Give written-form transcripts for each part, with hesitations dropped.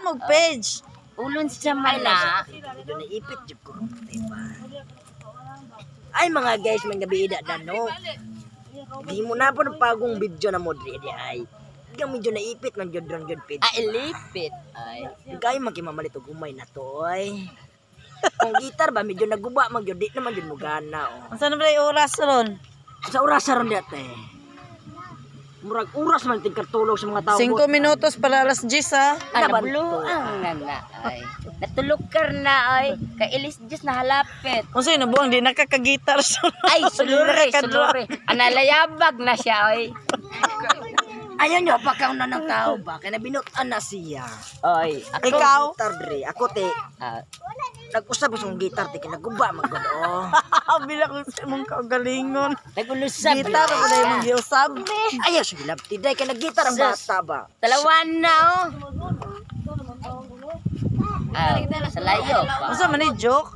mo page. Ulon sa mana. Medyo naipit yung ko. Diba? Ay mga guys, mga gabi ida na no. Di mo na po ng pagong video na mo di ay. Yung medyo naipit ng jod page. Ay, lipit. Ay. Gaya magkimamalit og umay na to ay. Kung gitar ba medyo naguba magyod di naman jud mo gana. Oh. Saan na ba yung oras ron? Sa oras ron dati. Murag oras man ting kartulog sa mga tao. 5 minutos para alas 10 ha. Ano blue ang nana ay. Natulog ka na ay. Kailis Diyos na halapit. Kung sino buwang di nakakagitar. Ay, sulure, sulure. Analayabag na siya ay. Ayaw nyo, pagkauna ng tao ba? Kaya nabinutan na siya. Ay, Ikaw? Gitar dre. Ako te, nag-usap sa mong gitar te, kinaguba magod. Oh. Bila ko sa mong kaugalingon. nagulusan. Gitar ko na yung giusab. Ayaw siya bilab. Tiday ka nag-gitar ang bata ba? Talawan na oh. Sa layo pa. Masa man ni joke?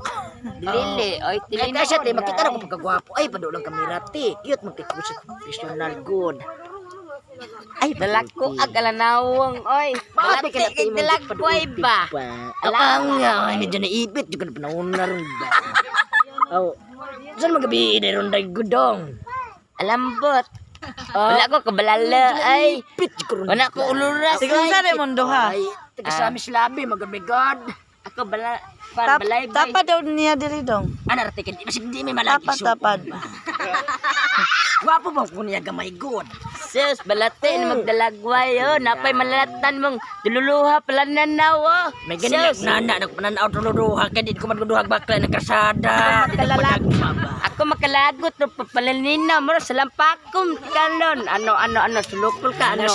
Lili, oy, Kaya tilin siya te, makita na ko pagkagwapo. Ay, padulang kamera te. Cute, magtikusip professional good. Ay, dalag ko ag alanawang, oy. Bakit Balati kay dalag ko ay ba? Ang nga, ay medyo naipit. Yung ka na panahon na rin ba? Oh, saan magabi na rin na gudong? Alambot. Wala ko kabalala ay. Pit ko rin. Wala ko uluras. Sige, saan yung mundo ha? Ay, taga sa amis labi, magabigod. Ako balay bay. Tapad daw niya diri dong. Ano artikel? Di ba hindi may malaki Tapad. Gwapo ba kung niya gamay good? Sus, balate na magdalagway oh. Napay malalatan mong dululuha pala nanaw oh. May ganyan nana, nagpananaw tuluduha, kaya di ko magduduhag bakla ng kasada. Di nagpanagma ba? Ako makalagot no papalanina mo sa lampakom kanon. Ano sulukol ka ano.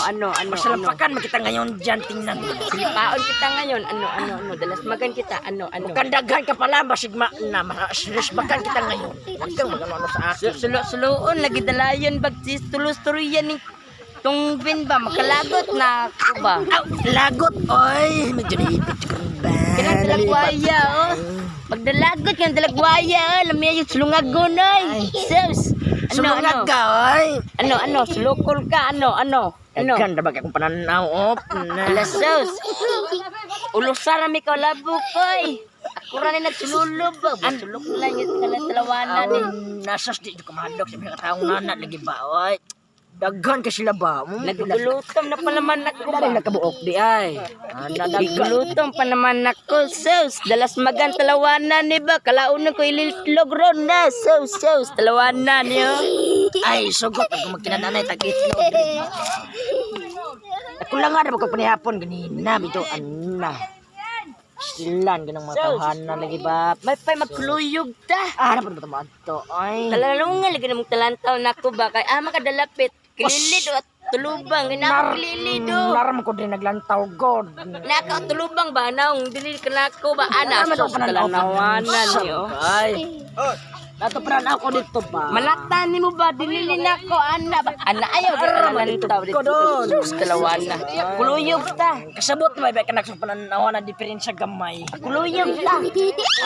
Masalampakan makita ngayon dyan, tingnan mo. Silipaon kita ngayon. Ano dalas magan kita. Ano. Kandaghan ka pala, masigma na, masisbakan kita ngayon. Huwag kang magano sa akin. Suloon lagi dalayon bagsis tulus-turiyan ni tungvin ba makalagot na ko ba. Lagot, oy! Medyo naipit ko rin ba? Kanang dalagwaya oh. Magdalagot kanang dalagwaya oh. Lamia yung sulungagon oy. Sus. Sumangag ka, oy! Ano sulukol ka ano. Ganda ba kung pananaw, op? Alasos. Ulusara mi ka labok oy. Ako rin nagsululog ba? Sulok lang yung talawanan eh. Nasas di ko mahadok sa mga taong nana lagi ba, oy? Daghan ka sila ba? Nagulutom na pa naman ako ba? Dali nakabuok di ay. Nagulutom pa naman ako. Sus, dalas magan talawanan ni ba? Kalaunan ko ilitlog ron na. Sus, talawanan niyo. Ay, sugot ako magkinananay tag-itlog. Ako lang nga na magkapanihapon ganina, bito anna. Silan ganang mga tahanan lagi ba? May pa'y magkuluyog ta. Ano pa naman to? Ay. Talalungan lagi namang talantaw na ako ba? Kaya makadalapit. Kililido at tulubang. Kililido. Naram ko din naglantaw god. Naka tulubang ba? Naong dili ka na ako ba? Ana, sos talanawanan niyo. Ay. Nato pa na ako dito ba? Malatan ni mo ba? Dinili na ko, ana ba? Ana, ayaw ka dito. Sus, talawana. Kuluyog ta. Kasabot may ba ka nagsupananawa na diferensya gamay. Kuluyog ta.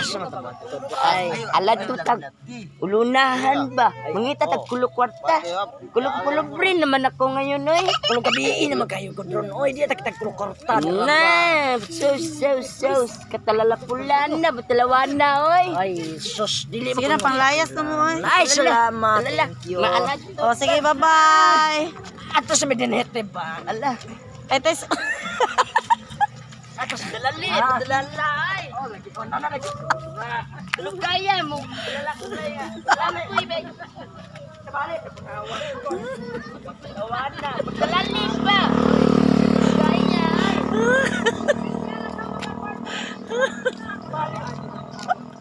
Asa man tama to? Ay, alad to tag. Ulunahan ba? Mangita tag kulukwarta. Kulog rin naman ako ngayon, oy. Kung gabiin naman kayo ko dron. Oy, di tak kulukorta. Na, sus. Katalalapulan na, batalawana, oy. Ay, sus, dili Sige na, panglayas na mo ay. Ay, salamat. Thank you. Maalad to. O sige, bye-bye. Ato sa medinete ba? Ala. Ito is... Ato sa dalala, ay. Oh, lagi ko na lagi. Tulog kaya mo. Dalala ko na yan. Salamat ko, ibig. Talawana. Magdalalim ba? Kaya, ay.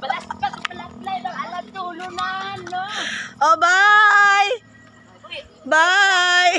Balas pa sa palaslay ng alam to, ulunahan, no? Oh, bye! Bye!